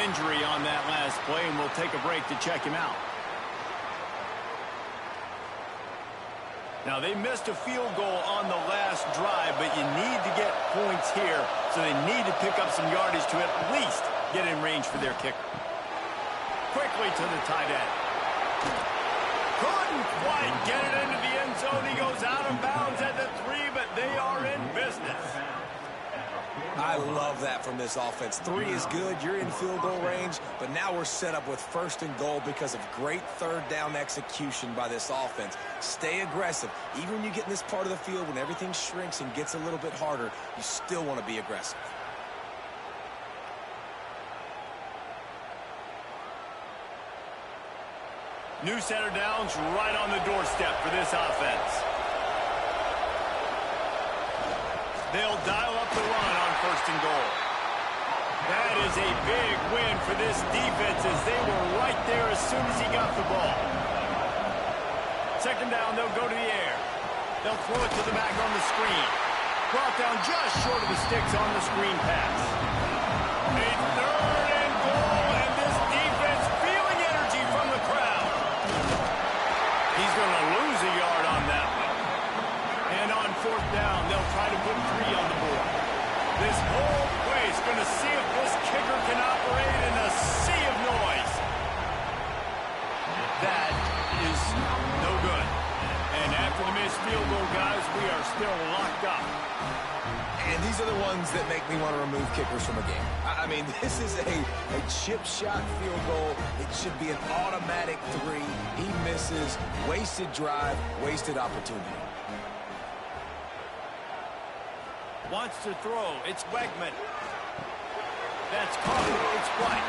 injury on that last play, and we'll take a break to check him out. Now, they missed a field goal on the last drive, but you need to get points here, so they need to pick up some yardage to at least get in range for their kicker. Quickly to the tight end. Couldn't quite get it into the end zone. He goes out of bounds at the 3, but they are in business. I love that from this offense. 3 is good. You're in field goal range, but now we're set up with 1st and goal because of great third down execution by this offense. Stay aggressive. Even when you get in this part of the field, when everything shrinks and gets a little bit harder, you still want to be aggressive. New set of downs right on the doorstep for this offense. They'll dial up the run on 1st and goal. That is a big win for this defense as they were right there as soon as he got the ball. 2nd down, they'll go to the air. They'll throw it to the back on the screen. Brought down just short of the sticks on the screen pass. A 3rd and goal, and this defense feeling energy from the crowd. He's going to lose a yard on that one. And on 4th down, they'll try to put 3 on the board. This whole place going to see if this kicker can operate in a sea of noise. That is no good. And after the missed field goal, guys, we are still locked up. And these are the ones that make me want to remove kickers from a game. I mean, this is a chip shot field goal. It should be an automatic 3. He misses. Wasted drive, wasted opportunity. Wants to throw. It's Wegman. That's caught. It's White.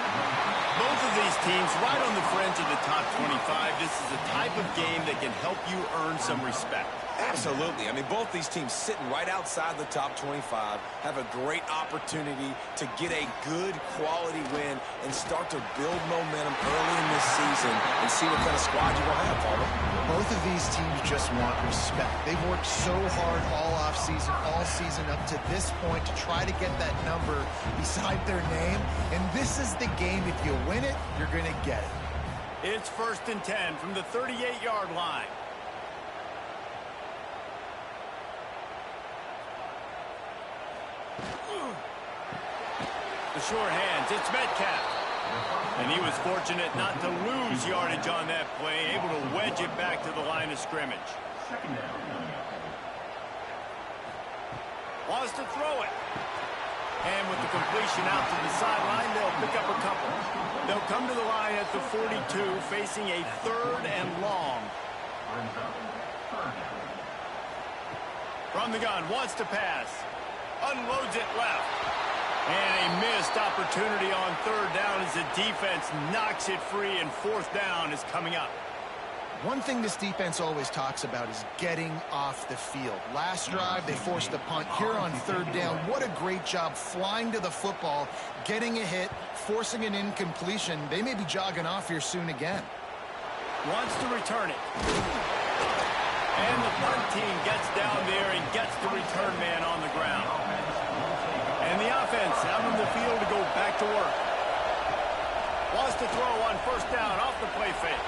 Both of these teams right on the fringe of the top 25. This is the type of game that can help you earn some respect. Absolutely. I mean, both these teams sitting right outside the top 25 have a great opportunity to get a good quality win and start to build momentum early in this season and see what kind of squad you will have, Paul. Both of these teams just want respect. They've worked so hard all offseason, all season up to this point to try to get that number beside their name. And this is the game. If you win it, you're going to get it. It's 1st and 10 from the 38-yard line. The short hands, it's Metcalf. And he was fortunate not to lose yardage on that play, able to wedge it back to the line of scrimmage. Wants to throw it. And with the completion out to the sideline, they'll pick up a couple. They'll come to the line at the 42, facing a 3rd and long. From the gun, wants to pass. Unloads it left. And a missed opportunity on 3rd down as the defense knocks it free, and 4th down is coming up. One thing this defense always talks about is getting off the field. Last drive, they forced a punt. Here on 3rd down, what a great job flying to the football, getting a hit, forcing an incompletion. They may be jogging off here soon again. Wants to return it. And the punt team gets down there and gets the return man on the ground. And the offense out on the field to go back to work. Wants to throw on 1st down off the play fake.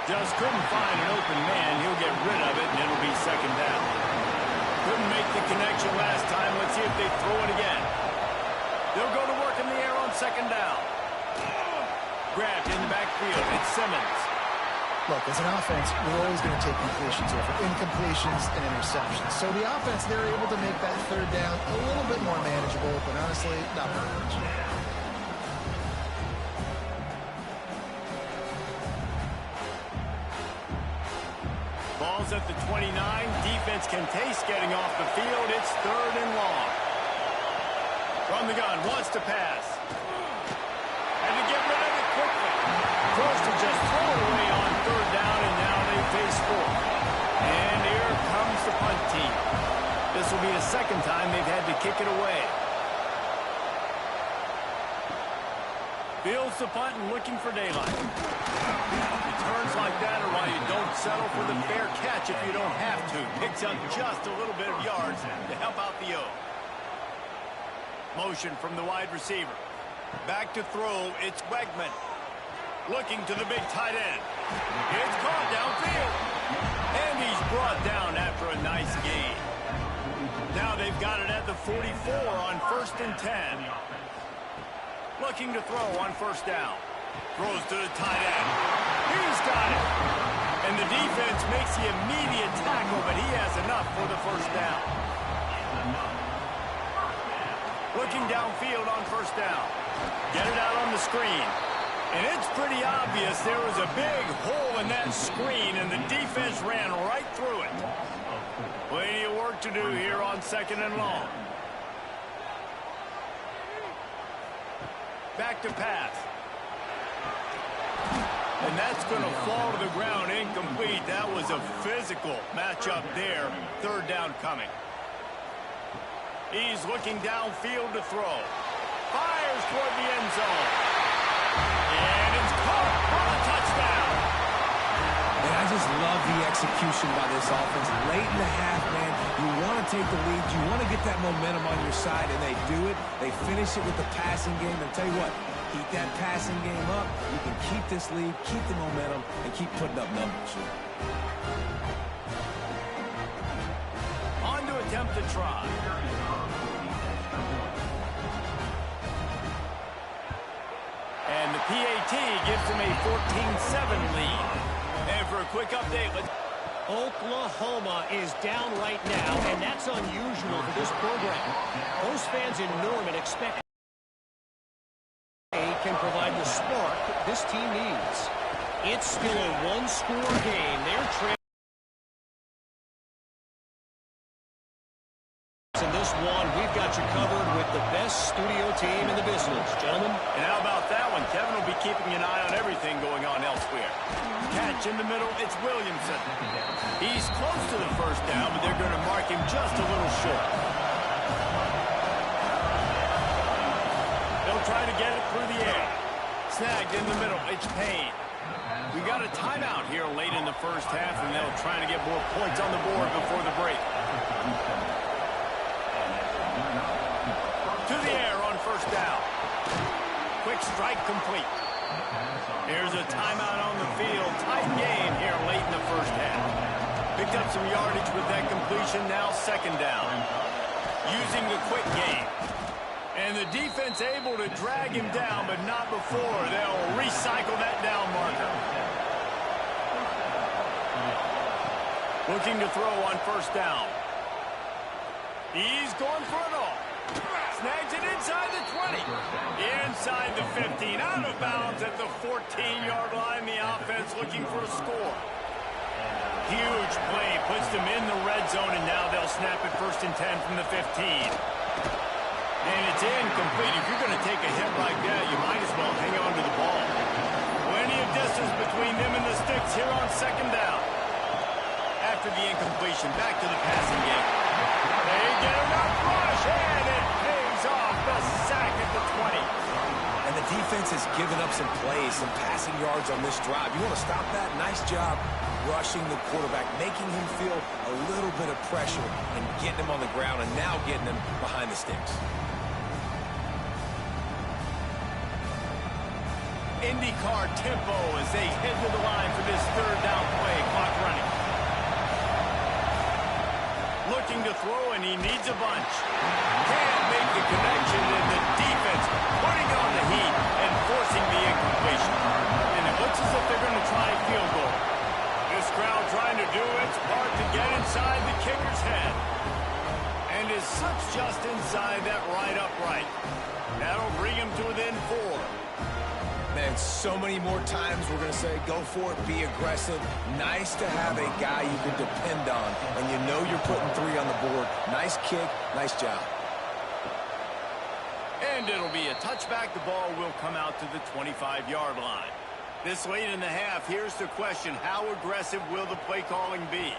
Just couldn't find an open man. He'll get rid of it, and it'll be 2nd down. Couldn't make the connection last time. Let's see if they throw it again. They'll go to work in the air on 2nd down. Grabbed in the backfield. It's Simmons. Look, as an offense, we're always going to take completions over incompletions and interceptions. So the offense, they're able to make that 3rd down a little bit more manageable, but honestly, not very much. Ball's at the 29. Defense can taste getting off the field. It's 3rd and long. From the gun, wants to pass. And to get rid of it quickly. Forced to just throw it away on 3rd down, and now they face 4th. And here comes the punt team. This will be the 2nd time they've had to kick it away. Fields the punt and looking for daylight. Returns like that are why you don't settle for the fair catch if you don't have to. Picks up just a little bit of yards to help out the O. Motion from the wide receiver. Back to throw, it's Wegman. Looking to the big tight end. It's caught downfield. And he's brought down after a nice gain. Now they've got it at the 44 on 1st and 10. Looking to throw on 1st down. Throws to the tight end. He's got it. And the defense makes the immediate tackle, but he has enough for the 1st down. Looking downfield on 1st down. Get it out on the screen. And it's pretty obvious there was a big hole in that screen, and the defense ran right through it. Plenty of work to do here on 2nd and long. Back to pass. And that's going to fall to the ground incomplete. That was a physical matchup there. 3rd down coming. He's looking downfield to throw. Fires toward the end zone. And it's caught for a touchdown. And I just love the execution by this offense. Late in the half, man, you want to take the lead. You want to get that momentum on your side, and they do it. They finish it with the passing game. And tell you what, keep that passing game up. You can keep this lead, keep the momentum, and keep putting up numbers. On to attempt to try. And the PAT gives him a 14-7 lead. And for a quick update, Oklahoma is down right now, and that's unusual for this program. Most fans in Norman expect they can provide the spark this team needs. It's still a one-score game. They're trailing in this one. We've got you covered with the best studio team in the business, gentlemen. And how about that one? Kevin will be keeping an eye on everything going on elsewhere. Catch in the middle, it's Williamson. He's close to the 1st down, but they're going to mark him just a little short. They'll try to get it through the air. Snagged in the middle, it's Payne. We got a timeout here late in the 1st half, and they'll try to get more points on the board before the break. To the air on 1st down. Quick strike complete. Here's a timeout on the field. Tight game here late in the 1st half. Picked up some yardage with that completion. Now 2nd down. Using the quick game. And the defense able to drag him down, but not before. They'll recycle that down marker. Looking to throw on 1st down. He's going for it all. Snags it inside the 20. Inside the 15. Out of bounds at the 14-yard line. The offense looking for a score. Huge play. Puts them in the red zone, and now they'll snap it 1st and 10 from the 15. And it's incomplete. If you're going to take a hit like that, you might as well hang on to the ball. Plenty of distance between them and the sticks here on 2nd down. After the incompletion, back to the passing game. They get enough rush, and it pays off the sack at the 20. And the defense has given up some plays, some passing yards on this drive. You want to stop that? Nice job rushing the quarterback, making him feel a little bit of pressure and getting him on the ground, and now getting him behind the sticks. IndyCar tempo as they head to the line for this 3rd down play. Clock running. Looking to throw, and he needs a bunch. Can't make the connection, and the defense putting on the heat and forcing the incompletion. And it looks as if they're going to try a field goal. This crowd trying to do its part to get inside the kicker's head. And is such just inside that right upright. That'll bring him to within 4. Man, so many more times we're going to say, go for it, be aggressive. Nice to have a guy you can depend on, and you know you're putting 3 on the board. Nice kick, nice job. And it'll be a touchback. The ball will come out to the 25-yard line. This late in the half, here's the question. How aggressive will the play calling be?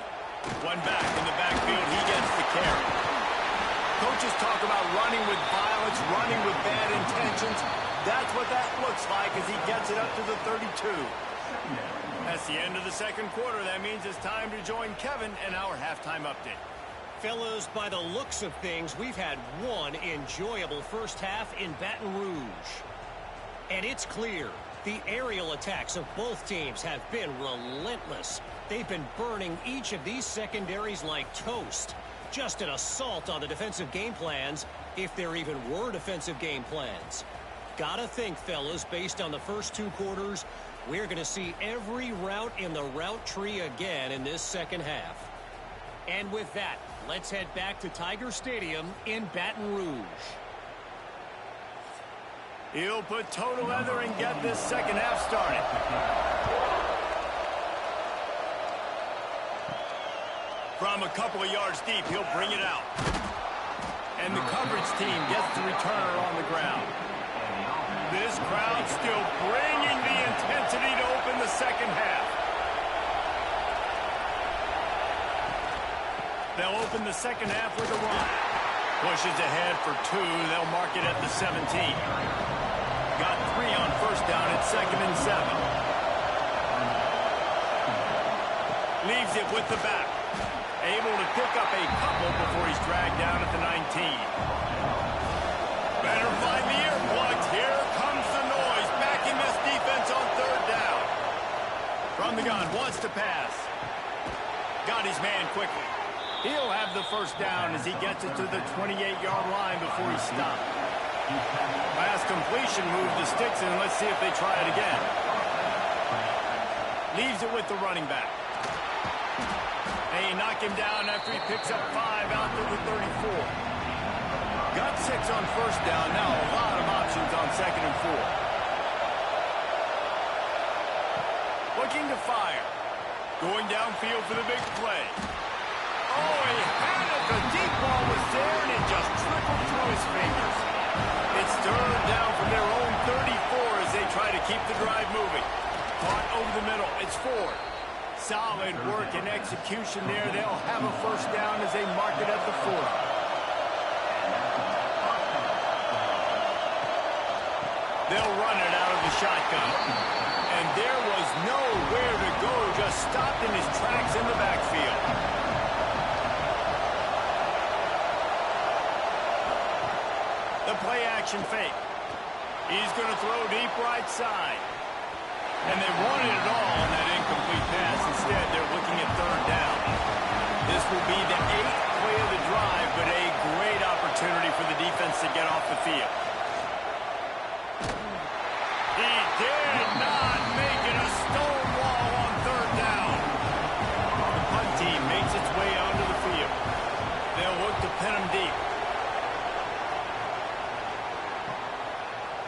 One back in the backfield, he gets the carry. Coaches talk about running with violence, running with bad intentions. That's what that looks like as he gets it up to the 32. That's the end of the 2nd quarter. That means it's time to join Kevin in our halftime update. Fellas, by the looks of things, we've had one enjoyable first half in Baton Rouge. And it's clear, the aerial attacks of both teams have been relentless. They've been burning each of these secondaries like toast. Just an assault on the defensive game plans, if there even were defensive game plans. Gotta think, fellas, based on the first two quarters, we're going to see every route in the route tree again in this second half. And with that, let's head back to Tiger Stadium in Baton Rouge. He'll put toe to leather and get this second half started. From a couple of yards deep, he'll bring it out. And the coverage team gets the returner on the ground. This crowd still bringing the intensity to open the second half. They'll open the second half with a run. Pushes ahead for 2. They'll mark it at the 17. Got 3 on first down at 2nd and 7. Leaves it with the back. Able to pick up a couple before he's dragged down at the 19. Better find the earplugs. Here comes the noise, backing this defense on third down. From the gun, wants to pass. Got his man quickly. He'll have the first down as he gets it to the 28-yard line before he stopped. Pass completion move to sticks, and let's see if they try it again. Leaves it with the running back. They knock him down after he picks up 5 out to the 34. Got 6 on first down. Now a lot of options on 2nd and 4. Looking to fire. Going downfield for the big play. Oh, he had it. The deep ball was there, and it just trickled through his fingers. It's third down from their own 34 as they try to keep the drive moving. Caught over the middle. It's Ford. Solid work and execution there. They'll have a first down as they mark it at the 40. They'll run it out of the shotgun. And there was nowhere to go, just stopped in his tracks in the backfield. The play action fake. He's going to throw deep right side. And they wanted it all on that incomplete pass. Instead, they're looking at third down. This will be the 8th play of the drive, but a great opportunity for the defense to get off the field. He did not make it a stone wall on third down. The punt team makes its way onto the field. They'll look to pin him deep.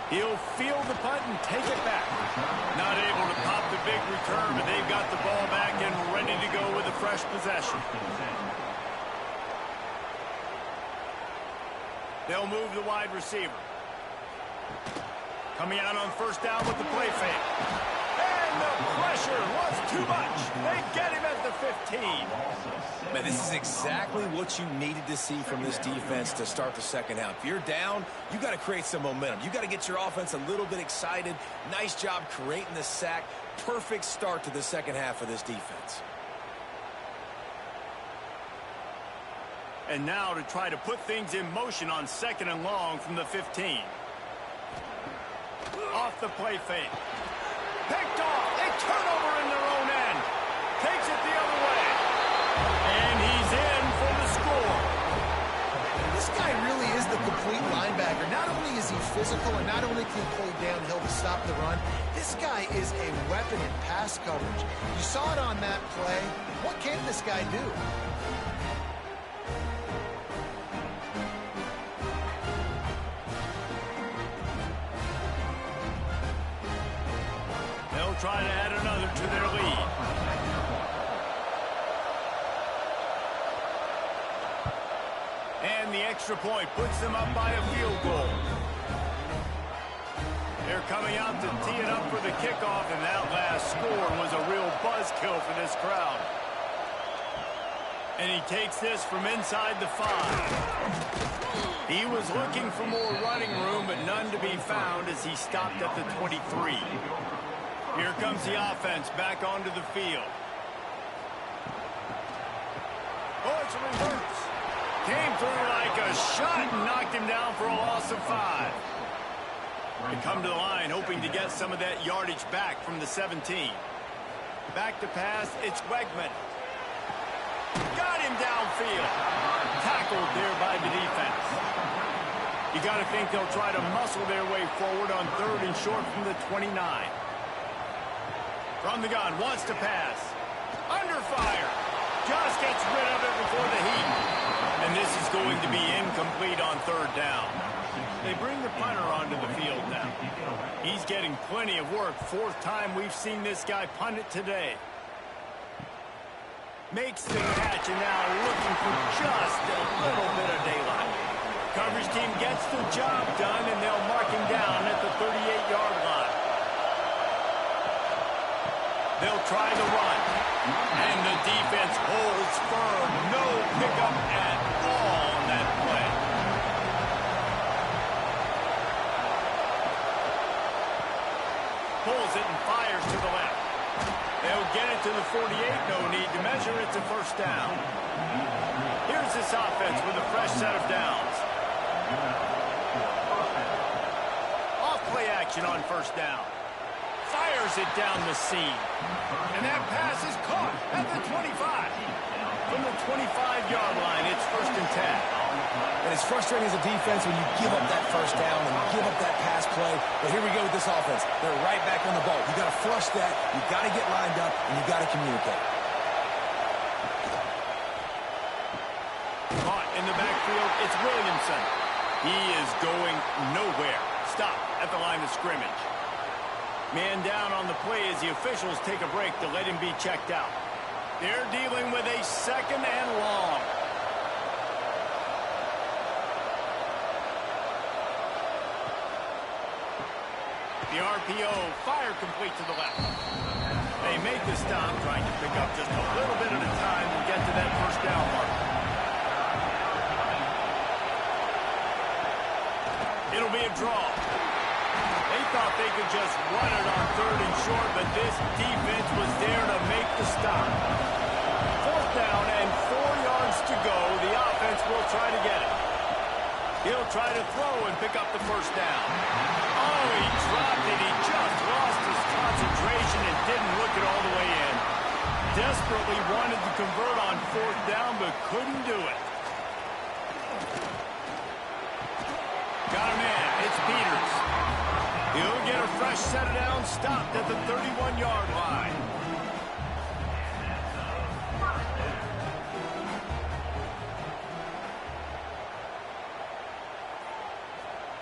He'll field the punt and take it back. Not able to pop the big return, but they've got the ball back and ready to go with a fresh possession. They'll move the wide receiver. Coming out on first down with the play fake. And the pressure was too much. They get him at the 15. Man, this is exactly what you needed to see from this defense to start the second half. If you're down, you got to create some momentum. You got to get your offense a little bit excited. Nice job creating the sack. Perfect start to the second half of this defense. And now to try to put things in motion on 2nd and long from the 15. Off the play fake. Picked off. They turn over in their own end. Takes it the other way. And he's in for the score. This guy really is the complete linebacker. Not only is he physical and not only can he play downhill to stop the run, this guy is a weapon in pass coverage. You saw it on that play. What can this guy do? They'll try to add another to their lead. And the extra point puts them up by a field goal. They're coming out to tee it up for the kickoff, and that last score was a real buzzkill for this crowd. And he takes this from inside the 5. He was looking for more running room, but none to be found as he stopped at the 23. Here comes the offense back onto the field. Oh, it's a reverse. Came through like a shot and knocked him down for a loss of 5. They come to the line hoping to get some of that yardage back from the 17. Back to pass, it's Wegman. Got him downfield. Tackled there by the defense. You got to think they'll try to muscle their way forward on 3rd and short from the 29. From the gun, wants to pass. Under fire. Just gets rid of it before the heat. And this is going to be incomplete on 3rd down. They bring the punter onto the field now. He's getting plenty of work. 4th time we've seen this guy punt it today. Makes the catch and now looking for just a little bit of daylight. Coverage team gets the job done and they'll mark him down at the 38-yard line. They'll try the run. And the defense holds firm. No pickup at all on that play. Pulls it and fires to the left. They'll get it to the 48. No need to measure. It's a 1st down. Here's this offense with a fresh set of downs. Off play action on 1st down. Fires it down the seam. And that pass is caught at the 25. From the 25-yard line, it's 1st and 10. And it's frustrating as a defense when you give up that 1st down and you give up that pass play. But here we go with this offense. They're right back on the ball. You got to flush that. You got to get lined up, and you got to communicate. Caught in the backfield, it's Williamson. He is going nowhere. Stop at the line of scrimmage. Man down on the play as the officials take a break to let him be checked out. They're dealing with a 2nd and long. The RPO, fire complete to the left. They make the stop, trying to pick up just a little bit at a time to get to that 1st down mark. It'll be a draw. They thought they could just run it on 3rd and short, but this defense was there to make the stop. 4th down and 4 yards to go. The offense will try to get it. He'll try to throw and pick up the 1st down. Oh, he dropped it. He just lost his concentration and didn't look it all the way in. Desperately wanted to convert on 4th down, but couldn't do it. Got a man. It's Peters. He'll get a fresh set of downs, stopped at the 31-yard line.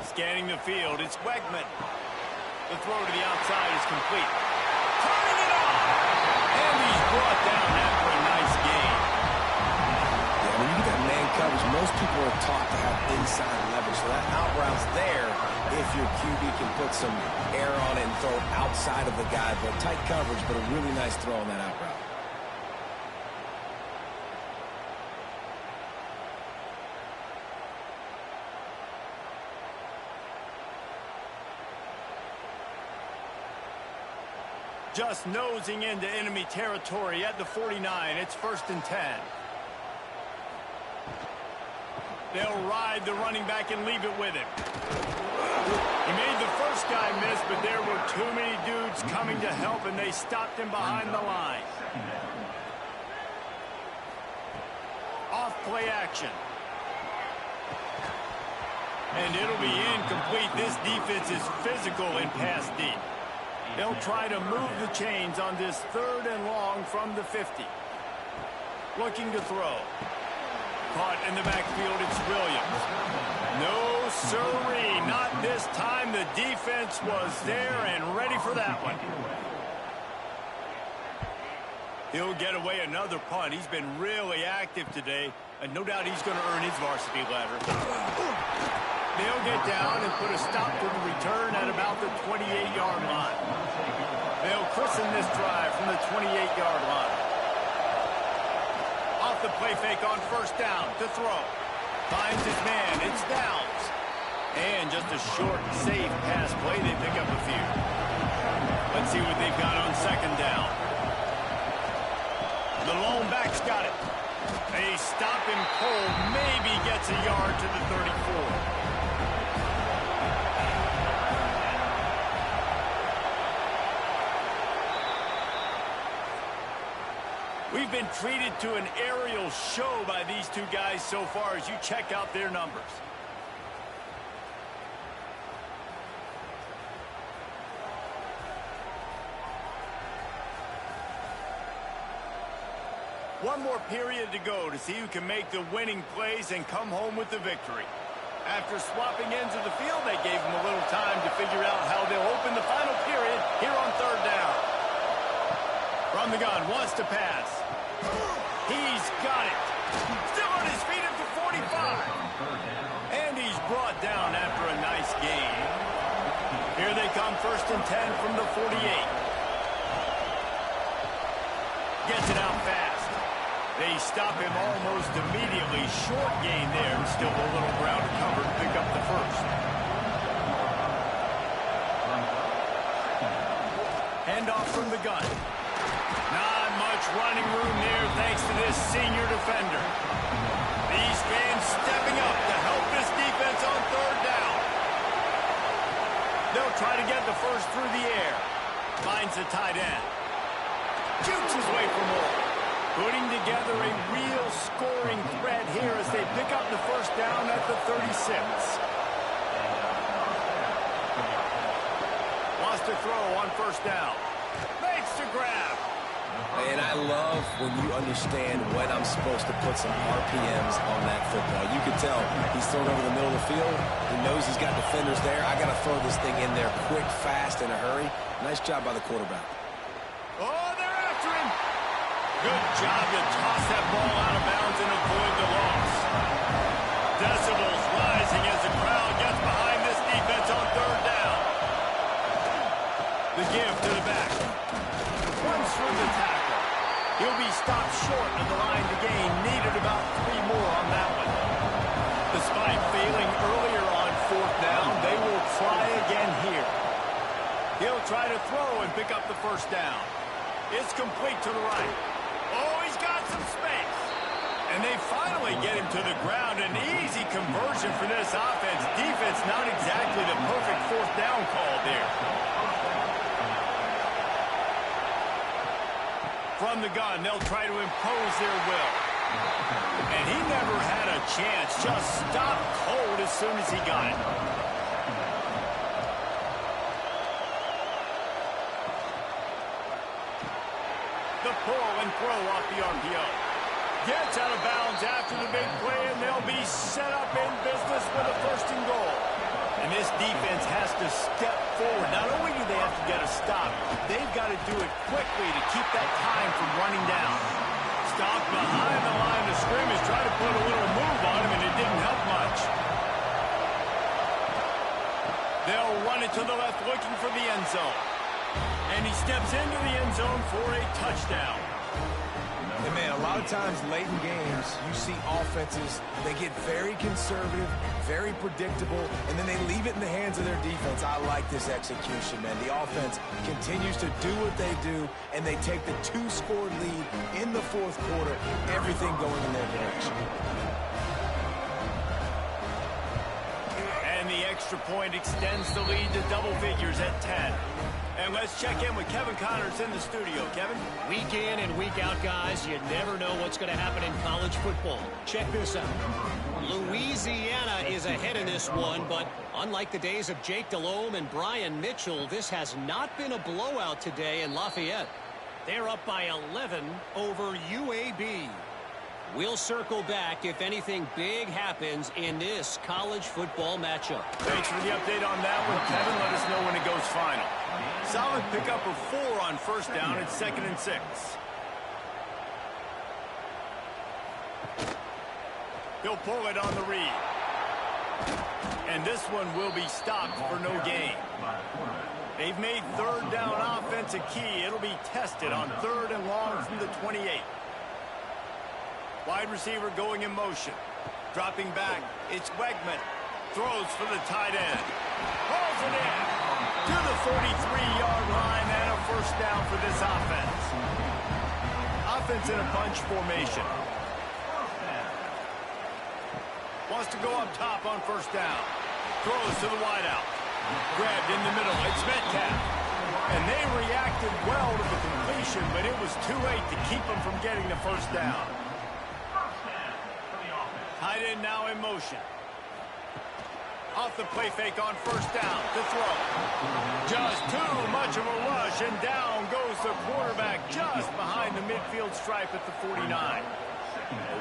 Scanning the field, it's Wegman. The throw to the outside is complete. Turning it on! And he's brought down after a nice gain. Yeah, when you get that man coverage, most people are taught to have inside leverage. So that out route's there if your QB can put some air on it and throw outside of the guy. But tight coverage, but a really nice throw on that out route. Just nosing into enemy territory at the 49. It's 1st and 10. They'll ride the running back and leave it with him. He made the first guy miss, but there were too many dudes coming to help, and they stopped him behind the line. Off play action. And it'll be incomplete. This defense is physical in pass deep. They'll try to move the chains on this 3rd and long from the 50. Looking to throw. Caught in the backfield, it's Williams. No siree, not this time. The defense was there and ready for that one. He'll get away another punt. He's been really active today, and no doubt he's going to earn his varsity ladder. They'll get down and put a stop to the return at about the 28-yard line. They'll christen this drive from the 28-yard line. Off the play fake on 1st down to throw. Finds his man. It's Downs. And just a short, safe pass play. They pick up a few. Let's see what they've got on 2nd down. The lone back's got it. They stop him cold, maybe gets a yard to the 34. We've been treated to an aerial show by these two guys so far as you check out their numbers. One more period to go to see who can make the winning plays and come home with the victory. After swapping ends of the field, they gave him a little time to figure out how they'll open the final period here on third down. From the gun, wants to pass. He's got it. Still on his feet at the 45. And he's brought down after a nice gain. Here they come, 1st and 10 from the 48. Gets it out fast. They stop him almost immediately. Short gain there. Still a little ground to cover to pick up the first. Handoff from the gun. Not much running room there thanks to this senior defender. These fans stepping up to help this defense on third down. They'll try to get the first through the air. Finds the tight end. Jukes his way for more. Putting together a real scoring threat here as they pick up the first down at the 36. Wants to throw on first down. Makes the grab. And I love when you understand when I'm supposed to put some RPMs on that football. You can tell he's thrown over the middle of the field. He knows he's got defenders there. I got to throw this thing in there quick, fast, in a hurry. Nice job by the quarterback. Oh, they're after him. Good job to toss that ball out of bounds and avoid the loss. Decibels rising as the crowd gets behind this defense on third down. The give to the back. Runs through the tackle. He'll be stopped short of the line to gain. Needed about 3 more on that one. Despite failing earlier on fourth down, they will try again here. He'll try to throw and pick up the first down. It's complete to the right. Oh, he's got some space. And they finally get him to the ground. An easy conversion for this offense. Defense not exactly the perfect fourth down call there. From the gun, they'll try to impose their will. And he never had a chance. Just stopped cold as soon as he got it. The pull and throw off the RPO. Gets out of bounds after the big play, and they'll be set up in business with a 1st and goal. And this defense has to step forward. Not only do they have to get a stop, they've got to do it quickly to keep that time from running down. Stop behind the line of scrimmage, try to put a little move on him, and it didn't help much. They'll run it to the left, looking for the end zone. And he steps into the end zone for a touchdown. And man, a lot of times late in games, you see offenses, they get very conservative, very predictable, and then they leave it in the hands of their defense. I like this execution, man. The offense continues to do what they do, and they take the 2-score lead in the fourth quarter, everything going in their direction. And the extra point extends the lead to double figures at 10. And let's check in with Kevin Connors in the studio. Kevin? Week in and week out, guys, you never know what's going to happen in college football. Check this out. Louisiana is ahead in this one, but unlike the days of Jake Delhomme and Brian Mitchell, this has not been a blowout today in Lafayette. They're up by 11 over UAB. We'll circle back if anything big happens in this college football matchup. Thanks for the update on that one, Kevin. Let us know when it goes final. Solid pickup of 4 on first down at 2nd and 6. He'll pull it on the read. And this one will be stopped for no gain. They've made third down offense a key. It'll be tested on 3rd and long from the 28. Wide receiver going in motion. Dropping back, it's Wegman. Throws for the tight end. Hauls it in to the 43-yard line and a first down for this offense. Offense in a bunch formation. wants to go up top on first down. Throws to the wideout. Grabbed in the middle. It's Metcalf. And they reacted well to the completion, but it was too late to keep them from getting the first down. Tight end now in motion. Off the play fake on first down to throw. Just too much of a rush, and down goes the quarterback just behind the midfield stripe at the 49.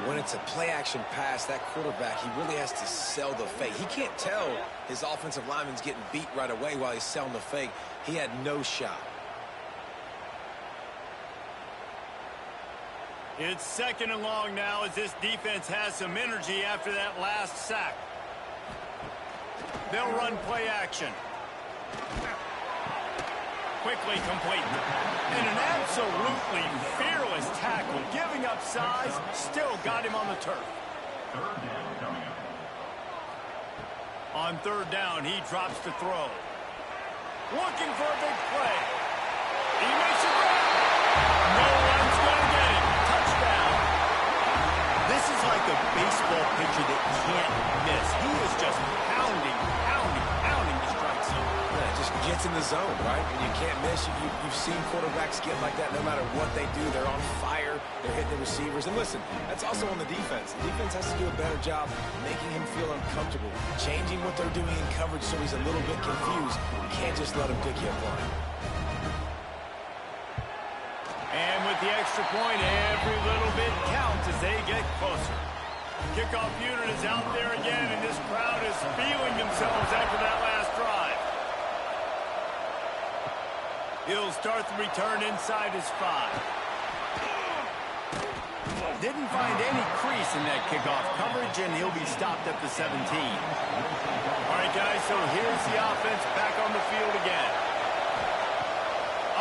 When it's a play-action pass, that quarterback, he really has to sell the fake. He can't tell his offensive lineman's getting beat right away while he's selling the fake. He had no shot. It's second and long now as this defense has some energy after that last sack. They'll run play action. Quickly complete. And an absolutely fearless tackle. Giving up size, still got him on the turf. On third down, he drops to throw. Looking for a big play. He makes a grab. No one's going to get it. Touchdown. This is like a baseball pitcher that can't miss. He is just pounding the strike zone. Yeah, just gets in the zone, right? And you can't miss. You've seen quarterbacks get like that no matter what they do. They're on fire. They're hitting the receivers. And listen, that's also on the defense. The defense has to do a better job making him feel uncomfortable, changing what they're doing in coverage so he's a little bit confused. You can't just let him pick you apart. And with the extra point, every little bit counts as they get closer. Kickoff unit is out there again, and this crowd is feeling themselves after that last drive. He'll start the return inside his 5. Didn't find any crease in that kickoff coverage, and he'll be stopped at the 17. All right, guys, so here's the offense back on the field again.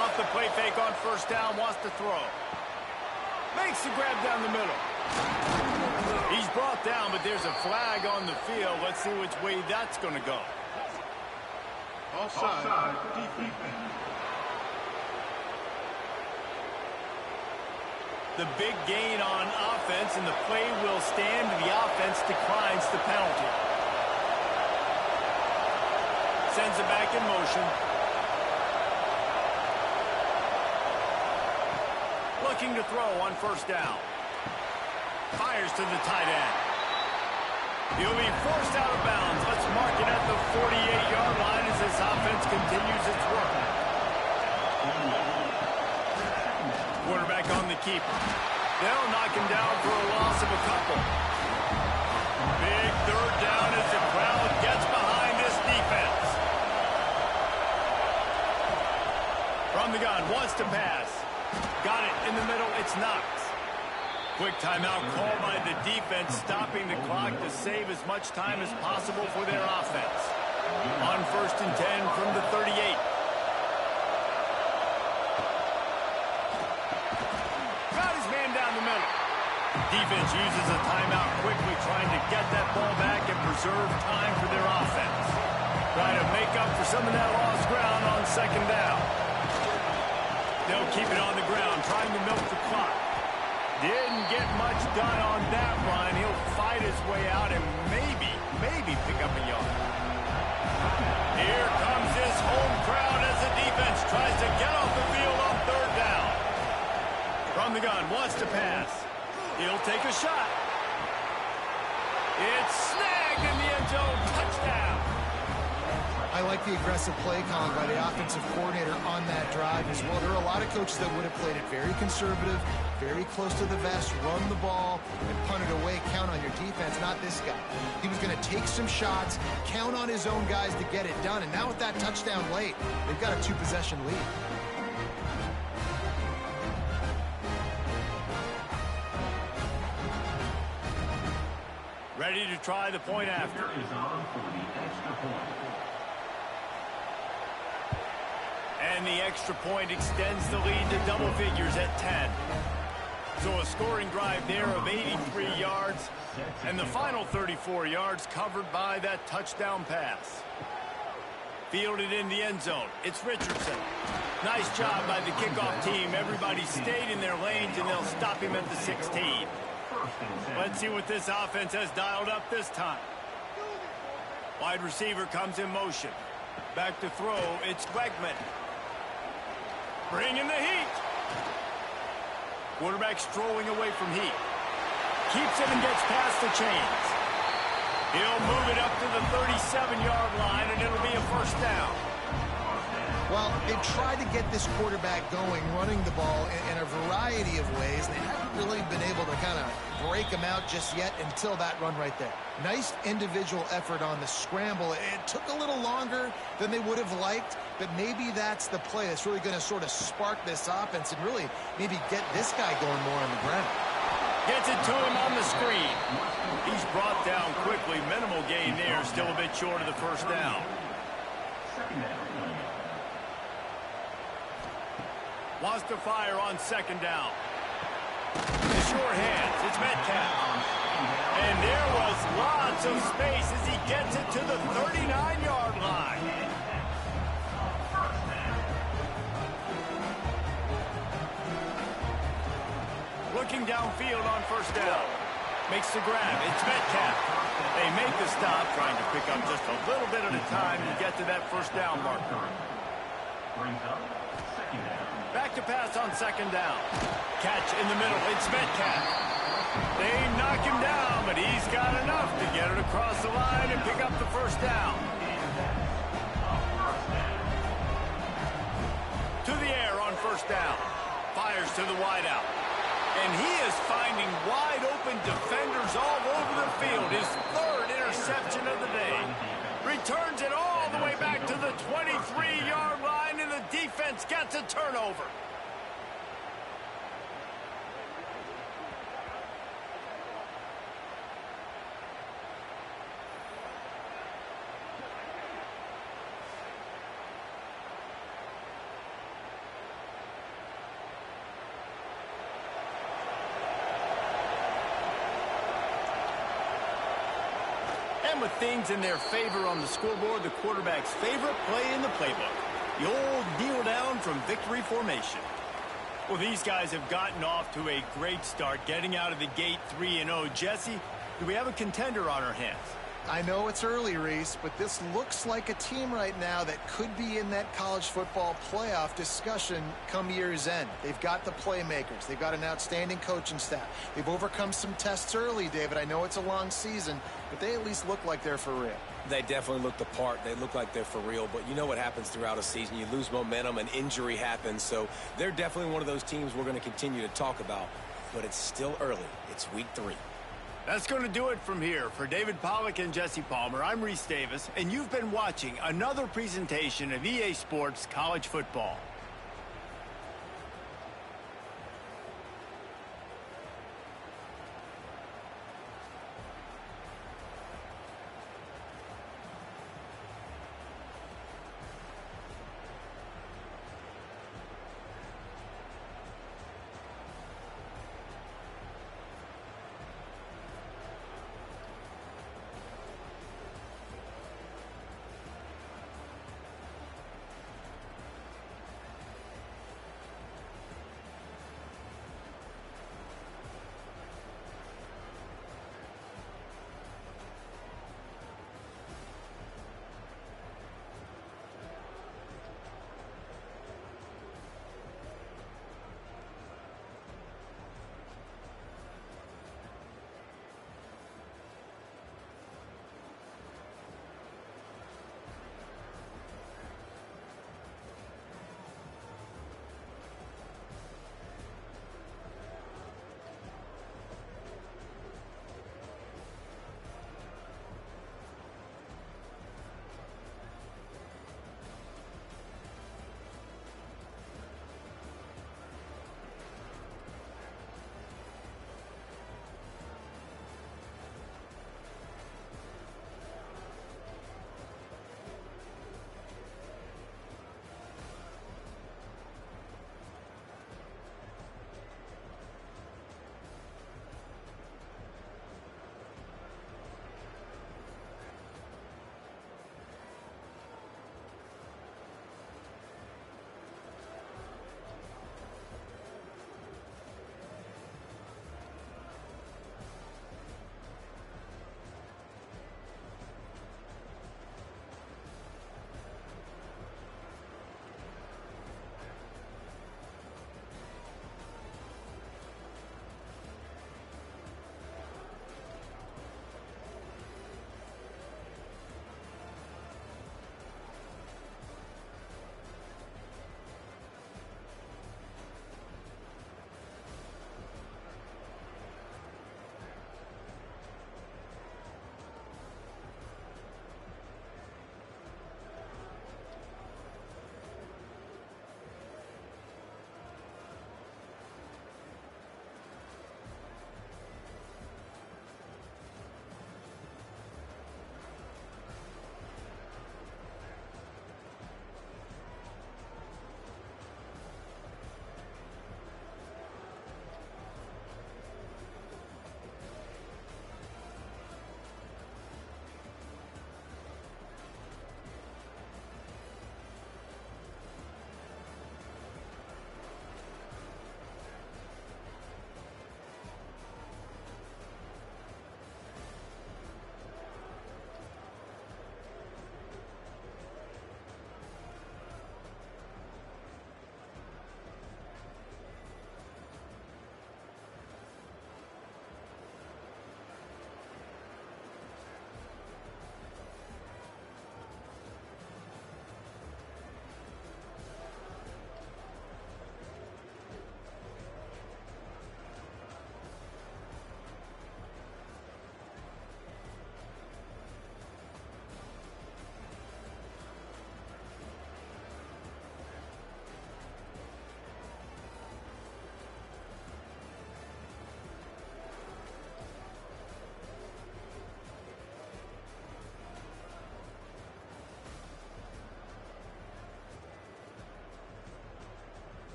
Off the play fake on first down, wants to throw. Makes the grab down the middle. He's brought down, but there's a flag on the field. Let's see which way that's going to go. Offside. The big gain on offense, and the play will stand. The offense declines the penalty. Sends it back in motion. Looking to throw on first down. Fires to the tight end. He'll be forced out of bounds. Let's mark it at the 48-yard line as this offense continues its work. Quarterback on the keeper. They'll knock him down for a loss of a couple. Big third down as the crowd gets behind this defense. From the gun, wants to pass. Got it in the middle, it's Knox. Quick timeout called by the defense, stopping the clock to save as much time as possible for their offense. On first and 10 from the 38. Defense uses a timeout quickly, trying to get that ball back and preserve time for their offense. Trying to make up for some of that lost ground on second down. They'll keep it on the ground, trying to milk the clock. Didn't get much done on that run. He'll fight his way out and maybe pick up a yard. Here comes this home crowd as the defense tries to get off the field on third down. From the gun, wants to pass. He'll take a shot. It's snagged in the end zone. Touchdown. I like the aggressive play calling by the offensive coordinator on that drive as well. There are a lot of coaches that would have played it very conservative, very close to the vest, run the ball, and punt it away. Count on your defense, not this guy. He was going to take some shots, count on his own guys to get it done. And now with that touchdown late, they've got a 2-possession lead. Ready to try the point after. And the extra point extends the lead to double figures at 10. So a scoring drive there of 83 yards, and the final 34 yards covered by that touchdown pass. Fielded in the end zone. It's Richardson. Nice job by the kickoff team. Everybody stayed in their lanes, and they'll stop him at the 16. Let's see what this offense has dialed up this time. Wide receiver comes in motion. Back to throw, it's Wegman. Bringing the heat. Quarterback strolling away from heat. Keeps it and gets past the chains. He'll move it up to the 37-yard line, and it'll be a first down. Well, they've tried to get this quarterback going, running the ball in a variety of ways. They haven't really been able to kind of break him out just yet until that run right there. Nice individual effort on the scramble. It took a little longer than they would have liked, but maybe that's the play that's really going to sort of spark this offense and really maybe get this guy going more on the ground. Gets it to him on the screen. He's brought down quickly. Minimal gain there, still a bit short of the first down. Wants to fire on second down. The sure hands. It's Metcalf. And there was lots of space as he gets it to the 39-yard line. Looking downfield on first down. Makes the grab. It's Metcalf. They make the stop, trying to pick up just a little bit at a time to get to that first down marker. Back to pass on second down. Catch in the middle. It's Metcalf. They knock him down, but he's got enough to get it across the line and pick up the first down. To the air on first down. Fires to the wideout. And he is finding wide-open defenders all over the field. His third interception of the day. Returns it all the way back to the 23-yard line, and the defense gets a turnover. And with things in their favor on the scoreboard, the quarterback's favorite play in the playbook. The old kneel down from victory formation. Well, these guys have gotten off to a great start, getting out of the gate 3-0. Jesse, do we have a contender on our hands? I know it's early, Reese, but this looks like a team right now that could be in that college football playoff discussion come year's end. They've got the playmakers. They've got an outstanding coaching staff. They've overcome some tests early, David. I know it's a long season, but they at least look like they're for real. They definitely look the part. They look like they're for real, but you know what happens throughout a season. You lose momentum, and injury happens, so they're definitely one of those teams we're going to continue to talk about, but it's still early. It's week 3. That's going to do it from here. For David Pollack and Jesse Palmer, I'm Reese Davis, and you've been watching another presentation of EA Sports College Football.